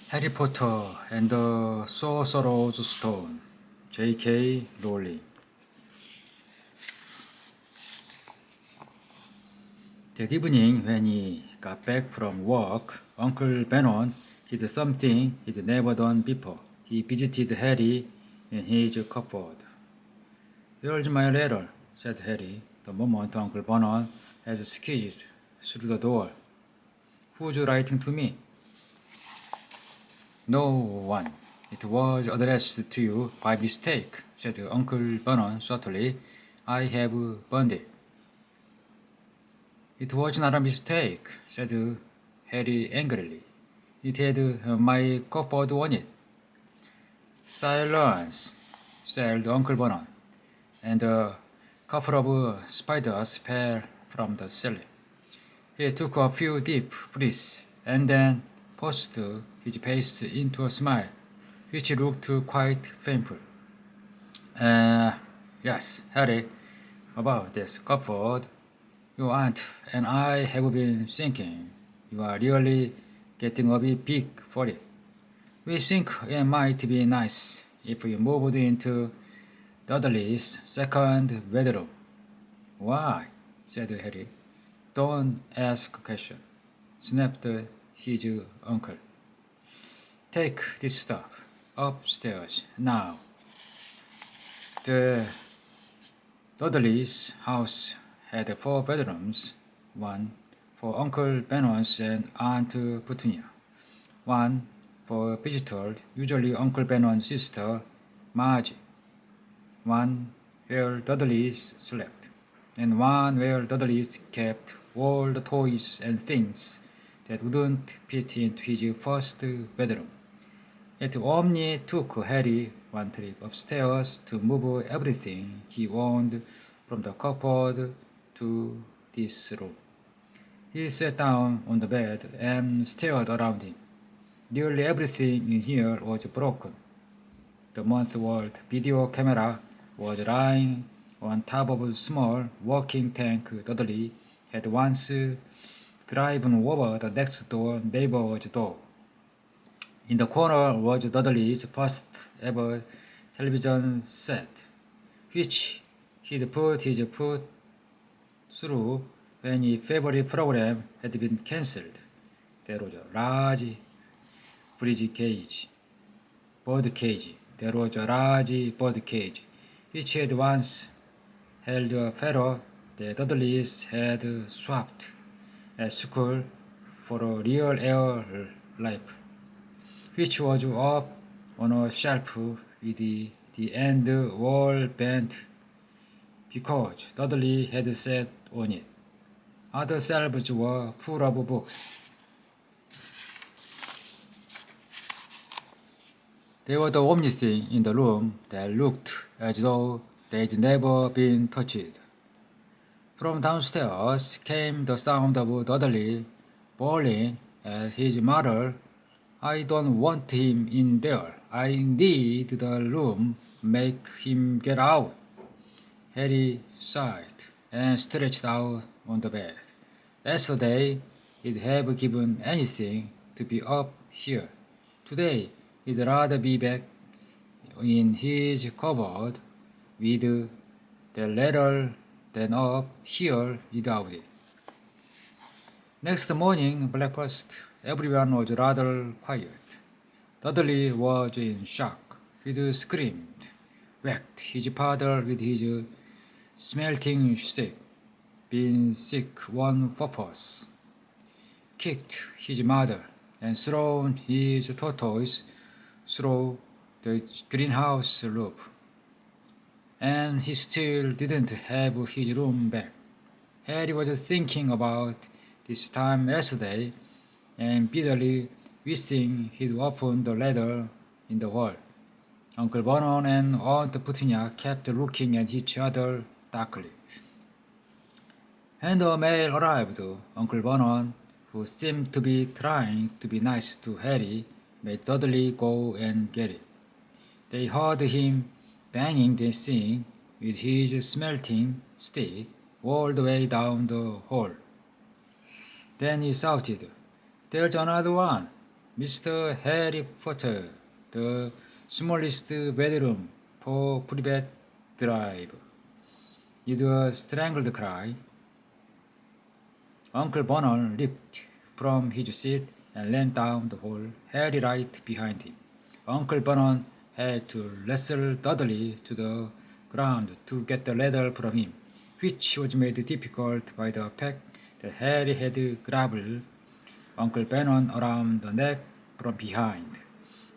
Harry Potter and the Sorcerer's Stone, J.K. Rowling. That evening, when he got back from work, Uncle Bennon did something he'd never done before. He visited Harry in his cupboard. "Here's my letter," said Harry, the moment Uncle Bennon had squeezed through the door. "Who's writing to me?" "No one. It was addressed to you by mistake," said Uncle Vernon subtly. "I have burned it." "It was not a mistake," said Harry angrily. "It had my cupboard on it." "Silence," said Uncle Vernon, and a couple of spiders fell from the ceiling. He took a few deep breaths and then forced his face into a smile, which looked quite painful. Yes, Harry, about this cupboard. Your aunt and I have been thinking you are really getting a bit big for it. We think it might be nice if you moved into Dudley's second bedroom." "Why?" said Harry. "Don't ask a question," snapped his uncle. "Take this stuff upstairs now." The Dudley's house had 4 bedrooms, one for Uncle Bennon's and Aunt Petunia, one for visitors, usually Uncle Bennon's sister, Margie, one where Dudley's slept, and one where Dudley's kept all the toys and things that wouldn't fit into his first bedroom. It only took Harry one trip upstairs to move everything he owned from the cupboard to this room. He sat down on the bed and stared around him. Nearly everything in here was broken. The month-old video camera was lying on top of a small working tank Dudley had once driven over the next door neighbor's door. In the corner was Dudley's first ever television set, which he'd put his foot through when his favorite program had been cancelled. There was a large bird cage. There was a large bird cage, which had once held a feather that Dudley's had swapped at school for a real air life, which was up on a shelf with the end wall bent because Dudley had sat on it. Other shelves were full of books. They were the only thing in the room that looked as though they'd never been touched. From downstairs came the sound of Dudley bawling at his mother. "I don't want him in there. I need the room. Make him get out." Harry sighed and stretched out on the bed. Yesterday, he'd have given anything to be up here. Today, he'd rather be back in his cupboard with the letter than up here without it. Next morning, breakfast, everyone was rather quiet. Dudley was in shock. He'd screamed, whacked his father with his smelting stick, been sick on purpose, kicked his mother, and thrown his tortoise through the greenhouse roof. And he still didn't have his room back. Harry was thinking about this time yesterday and bitterly wishing he'd opened the letter in the hall. Uncle Vernon and Aunt Petunia kept looking at each other darkly. When the mail arrived, Uncle Vernon, who seemed to be trying to be nice to Harry, made Dudley go and get it. They heard him banging the thing with his smelting stick all the way down the hall. Then he shouted, "There's another one!" Mr. Harry Potter, the smallest bedroom for private drive. With a strangled cry, Uncle Vernon leaped from his seat and ran down the hall, Harry right behind him. Uncle Vernon had to wrestle Dudley to the ground to get the ladder from him, which was made difficult by the fact that Harry had grabbed Uncle Vernon around the neck from behind.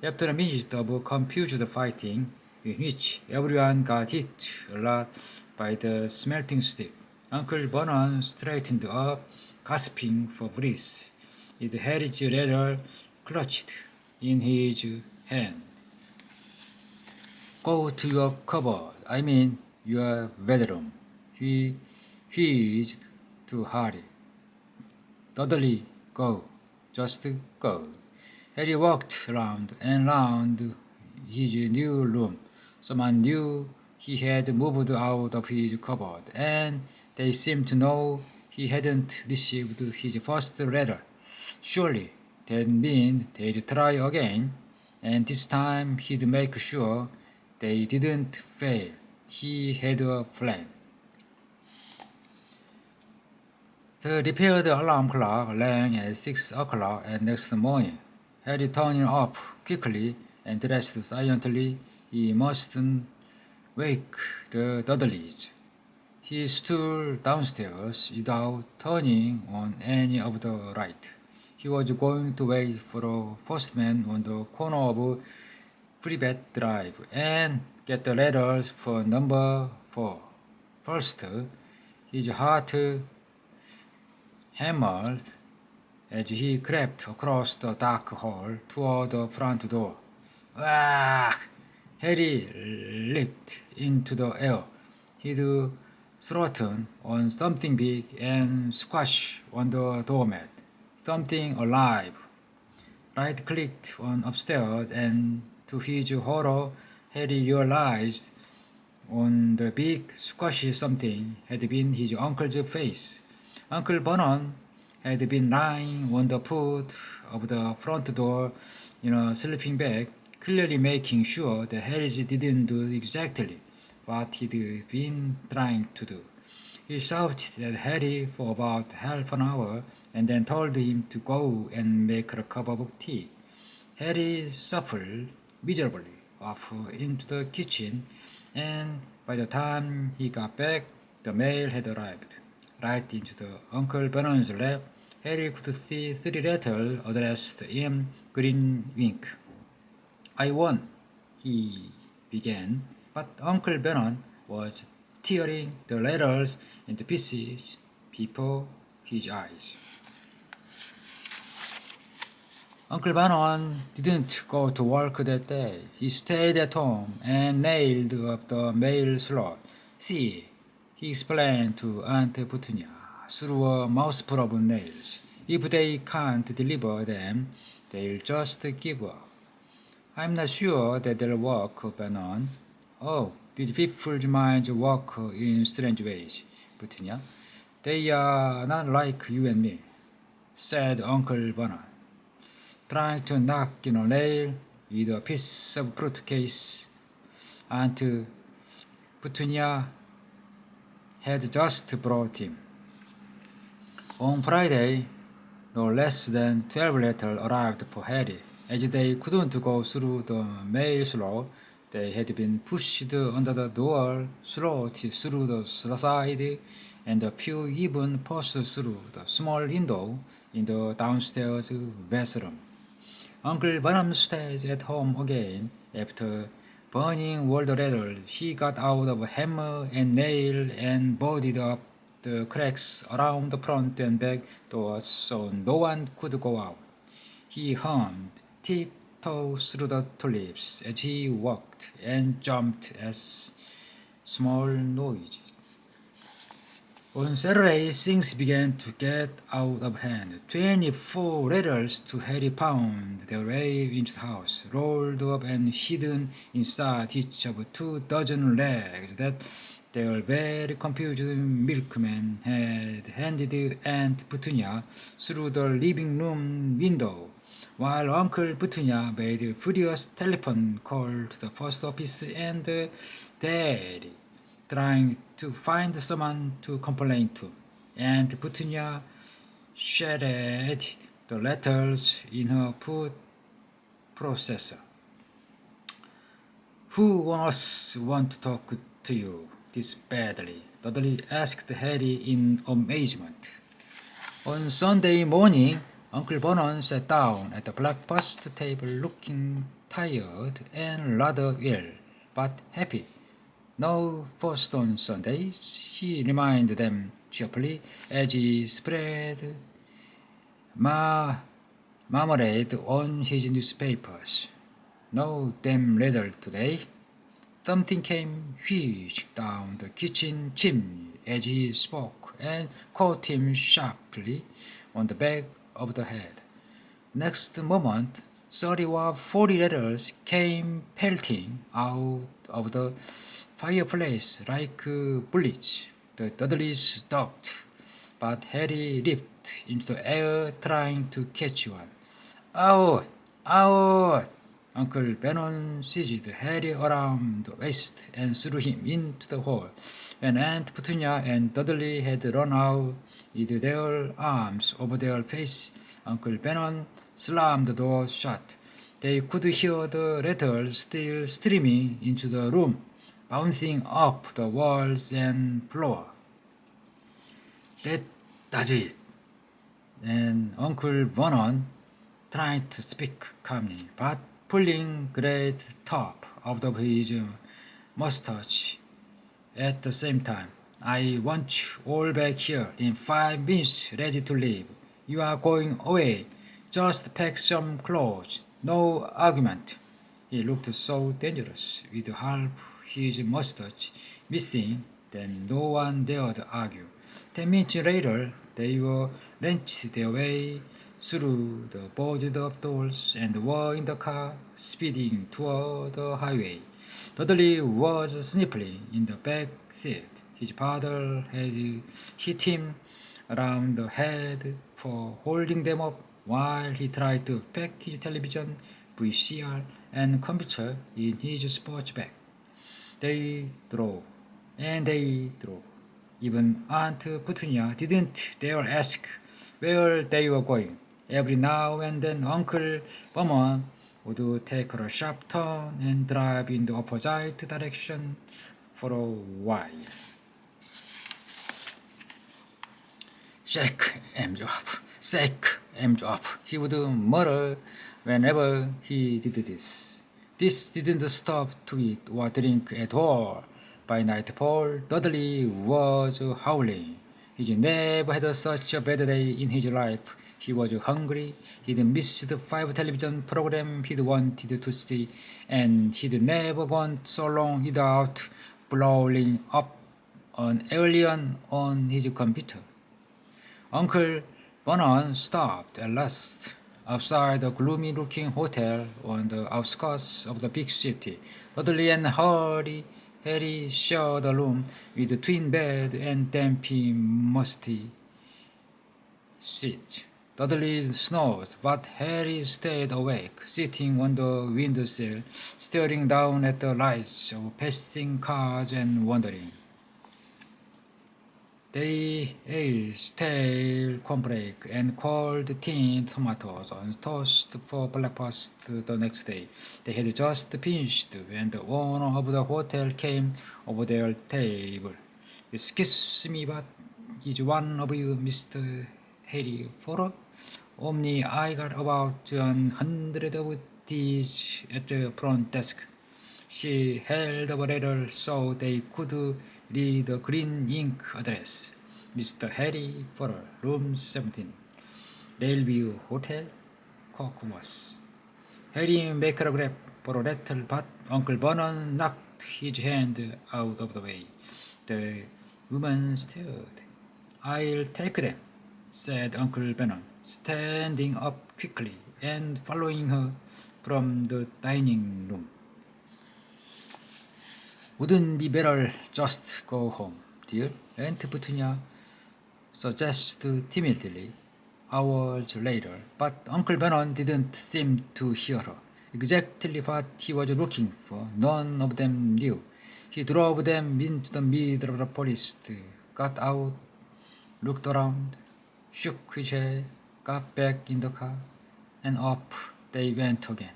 After a minute of confused fighting, in which everyone got hit a lot by the smelting stick, Uncle Vernon straightened up, gasping for breath, with Harry's ladder clutched in his hand. Go to your cupboard, I mean your bedroom, he wheezed to Harry. Dudley, go, just go. Harry walked round and round his new room. Someone knew he had moved out of his cupboard, and they seemed to know he hadn't received his first letter. Surely that meant they'd try again, and this time he'd make sure they didn't fail. He had a plan. The repaired alarm clock rang at 6 o'clock next morning. Harry turned it off quickly and dressed silently. He mustn't wake the Dudleys. He stood downstairs without turning on any of the light. He was going to wait for a postman on the corner of Privet Drive and get the letters for number 4. First, his heart hammered as he crept across the dark hall toward the front door. Wah! Harry leaped into the air. He'd thrown on something big and squashed on the doormat. Something alive. Right-clicked on upstairs, and to his horror, Harry realized on the big squashy something had been his uncle's face. Uncle Vernon had been lying on the foot of the front door in a sleeping bag, clearly making sure that Harry didn't do exactly what he'd been trying to do. He shouted at Harry for about half an hour and then told him to go and make a cup of tea. Harry shuffled miserably off into the kitchen, and by the time he got back, the mail had arrived. Right into the Uncle Vernon's lap, Harry could see 3 letters addressed in green ink. I won, he began, but Uncle Vernon was tearing the letters into pieces before his eyes. Uncle Vernon didn't go to work that day. He stayed at home and nailed up the mail slot. See, he explained to Aunt Petunia through a mouthful of nails. If they can't deliver them, they'll just give up. I'm not sure that they'll work, Vernon. Oh, these people's minds work in strange ways, Petunia. They are not like you and me, said Uncle Vernon, trying to knock in a nail with a piece of fruitcase. Aunt Petunia had just brought him. On Friday, no less than 12 letters arrived for Harry. As they couldn't go through the mail slot, they had been pushed under the door slot through the side, and a few even passed through the small window in the downstairs bathroom. Uncle Barnum stayed at home again. After burning all the letters, he got out of hammer and nail and boarded up the cracks around the front and back doors so no one could go out. He hummed tiptoe through the tulips as he walked and jumped at small noises. On Saturday, things began to get out of hand. 24 letters to Harry found their way into the house, rolled up and hidden inside each of 24 legs that their very confused milkman had handed Aunt Petunia through the living room window. while Uncle Petunia made a furious telephone call to the post office and Daddy, trying to find someone to complain to, and Petunia shredded the letters in her food processor. Who on earth want to talk to you this badly? Dudley asked Harry in amazement. On Sunday morning, Uncle Vernon sat down at the breakfast table looking tired and rather ill, but happy. No post on Sundays, he reminded them cheerfully as he spread marmalade on his newspapers. No damn letter today. Something came whizzing down the kitchen chimney as he spoke and caught him sharply on the back of the head. Next moment, 30 or 40 letters came pelting out of the fireplace like bullets. The Dudleys ducked, but Harry leaped into the air trying to catch one. Out! Out! Uncle Vernon seized Harry around the waist and threw him into the hall. When Aunt Petunia and Dudley had run out with their arms over their faces, Uncle Vernon slammed the door shut. They could hear the letters still streaming into the room, bouncing off the walls and floor. That does it. And Uncle Vernon tried to speak calmly, but pulling great top out of his mustache at the same time. I want you all back here in 5 minutes, ready to leave. You are going away. Just pack some clothes. No argument. He looked so dangerous with half his mustache missing that no one dared argue. 10 minutes later, they were wrenched their way through the boarded-up doors and were in the car, speeding toward the highway. Dudley was sniffling in the back seat. His father had hit him around the head for holding them up while he tried to pack his television, VCR, and computer in his sports bag. They drove, and they drove. Even Aunt Petunia didn't dare ask where they were going. Every now and then Uncle Vernon would take a sharp turn and drive in the opposite direction for a while. Shake em up, shake em up, he would mutter whenever he did this. This didn't stop to eat or drink at all. By nightfall, Dudley was howling. He never had such a bad day in his life. He was hungry, he'd missed 5 television programs he'd wanted to see, and he'd never gone so long without blowing up an alien on his computer. Uncle Vernon stopped at last outside a gloomy-looking hotel on the outskirts of the big city. Dudley and Harry shared a room with a twin bed and dampy, musty sheets. Dudley snored, but Harry stayed awake, sitting on the windowsill, staring down at the lights of passing cars and wondering. They ate stale cornbread and cold tinned tomatoes on toast for breakfast the next day. They had just finished when the owner of the hotel came over their table. Excuse me, but is one of you Mr. Harry Potter? Only I got about 100 of these at the front desk. She held up a letter so they could read the green ink address. Mr. Harry Potter, room 17, Railview Hotel, Cockworth. Harry made a grab for a letter, but Uncle Vernon knocked his hand out of the way. The woman stared. I'll take them, said Uncle Vernon, standing up quickly and following her from the dining room. Wouldn't be better just go home, dear? Aunt Petunia suggested timidly. hours later, but Uncle Vernon didn't seem to hear her. Exactly what he was looking for, none of them knew. He drove them into the middle of the forest, got out, looked around, shook his head, got back in the car, and up they went again.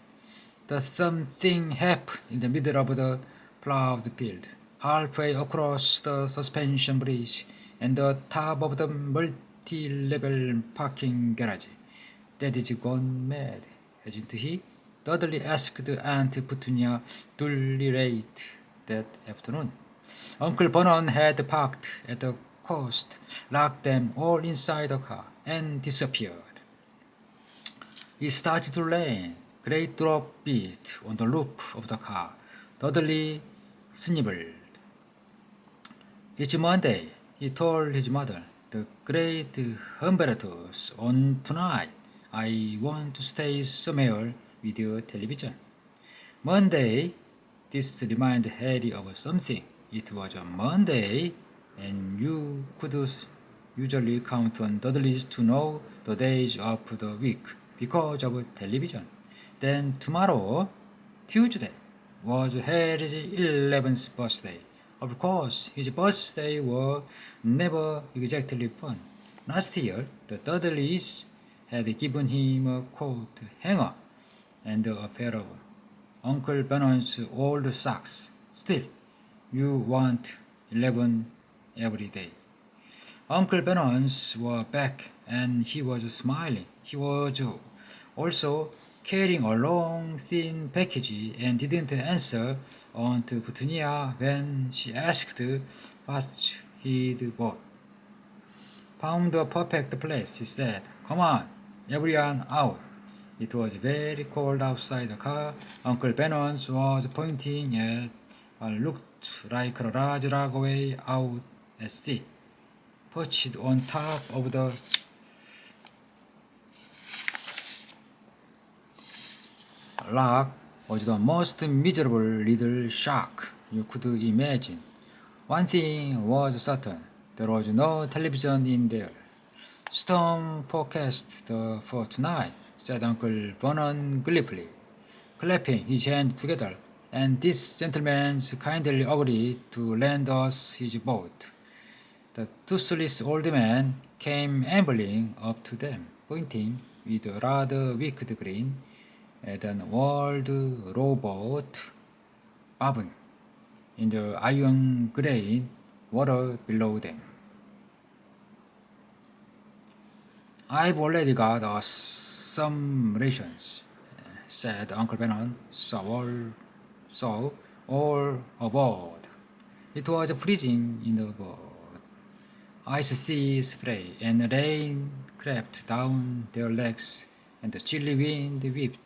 The something happened in the middle of the plowed field, halfway across the suspension bridge and the top of the multi-level parking garage. Daddy's gone mad, hasn't he? Dudley asked Aunt Petunia dully late that afternoon. Uncle Vernon had parked at the coast, locked them all inside the car, and disappeared. It started to rain. Great drop beat on the roof of the car. Dudley sniveled. It's Monday, he told his mother. The great Humbertus on tonight. I want to stay somewhere with your television. Monday, this reminded Harry of something. It was a Monday, and you could usually count on Dudley's to know the days of the week because of television. Then tomorrow, Tuesday, was Harry's 11th birthday. Of course, his birthday was never exactly fun. Last year, the Dudleys had given him a coat hanger and a pair of Uncle Vernon's old socks. Still, you want 11 every day. Uncle Vernon's were back and he was smiling. He was also carrying a long, thin package and didn't answer Aunt Petunia when she asked what he'd bought. Found a perfect place, he said. Come on, everyone out. It was very cold outside the car. Uncle Vernon's was pointing at what looked like a large log way out at sea, perched on top of the log was the most miserable little shark you could imagine. One thing was certain, there was no television in there. Storm forecast for tonight, said Uncle Vernon gleefully, clapping his hands together, and this gentleman kindly agreed to lend us his boat. The toothless old man came ambling up to them, pointing with a rather wicked grin at an old rowboat bobbing in the iron-gray water below them. I've already got us some rations, said Uncle Vernon, so all aboard. It was freezing in the boat. Ice sea spray and rain crept down their legs, and the chilly wind whipped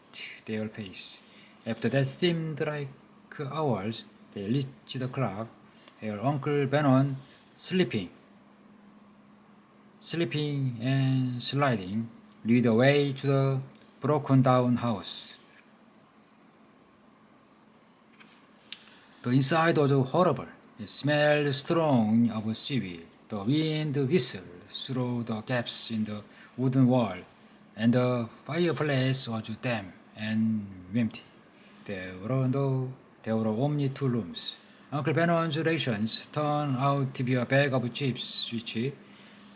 their face. After that seemed like hours, they reached the clock, where Uncle Vernon, slipping and sliding, led the way to the broken-down house. The inside was horrible. It smelled strong of seaweed. The wind whistled through the gaps in the wooden wall, and the fireplace was damp and empty. There were only 2 rooms. Uncle Vernon's rations turned out to be a bag of chips,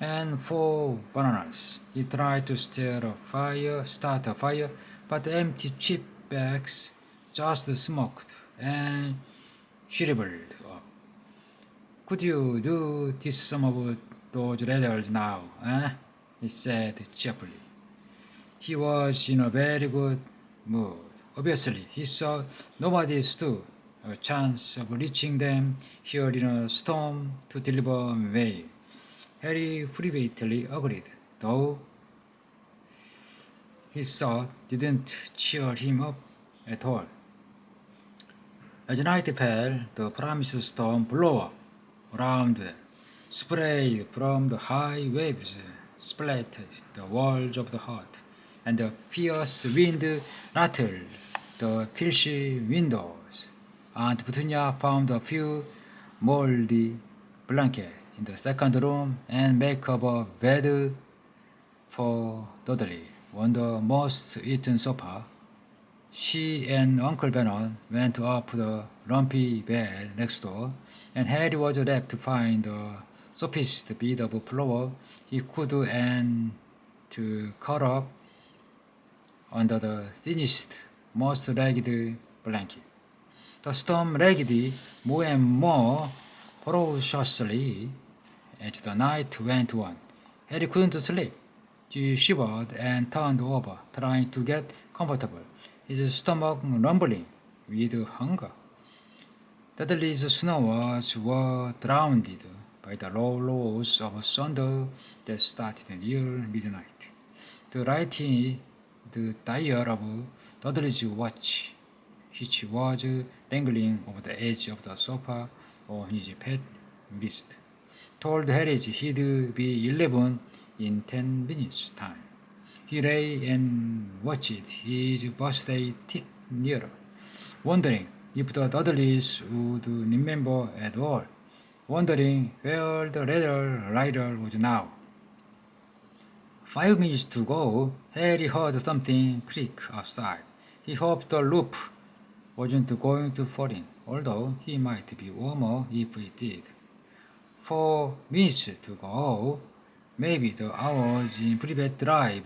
and 4 bananas. He tried to start a fire, but the empty chip bags just smoked and shriveled up. Could you do this some of those letters now, eh? He said cheerfully. He was in a very good mood. Obviously, he saw nobody stood a chance of reaching them here in a storm to deliver mail. Harry privately agreed, though his thought didn't cheer him up at all. As night fell, the promised storm blew up around them. Spray from the high waves splattered the walls of the hut, and the fierce wind rattled the filthy windows. Aunt Petunia found a few moldy blankets in the second room and made up a bed for Dudley on the most eaten sofa. She and Uncle Vernon went up the lumpy bed next door, and Harry was left to find the softest bit of flour he could and to cut up under the thinnest, most ragged blanket. The storm raged more and more ferociously as the night went on. Harry couldn't sleep. He shivered and turned over, trying to get comfortable, his stomach rumbling with hunger. Dudley's snores were drowned by the low roars of thunder that started near midnight. The dial of Dudley's watch, which was dangling over the edge of the sofa on his pet wrist, told Harry he'd be 11 in 10 minutes' time. He lay and watched his birthday tick nearer, wondering if the Dudleys would remember at all, wondering where the letter writer was now. 5 minutes to go, Harry heard something creak outside. He hoped the roof wasn't going to fall in, although he might be warmer if it did. 4 minutes to go. Maybe the hours in Private Drive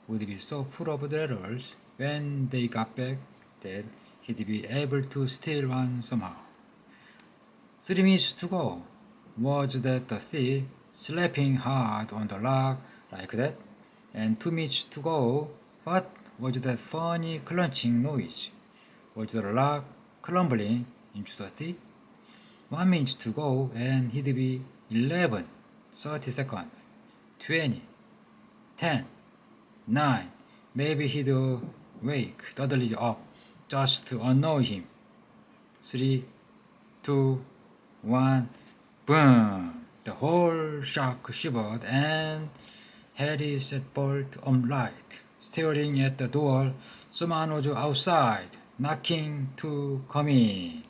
would be so full of letters when they got back that he'd be able to steal one somehow. 3 minutes to go. Was that the thief slapping hard on the lock like that? And 2 minutes to go. What was that funny crunching noise? Was the lock crumbling into the thief? 1 minute to go and he'd be 11, 30 seconds, 20, 10, 9. Maybe he'd wake Dudley up just to annoy him. 3, 2, 1, boom! The whole shack shivered and Harry sat bolt upright, staring at the door. Someone was outside, knocking to come in.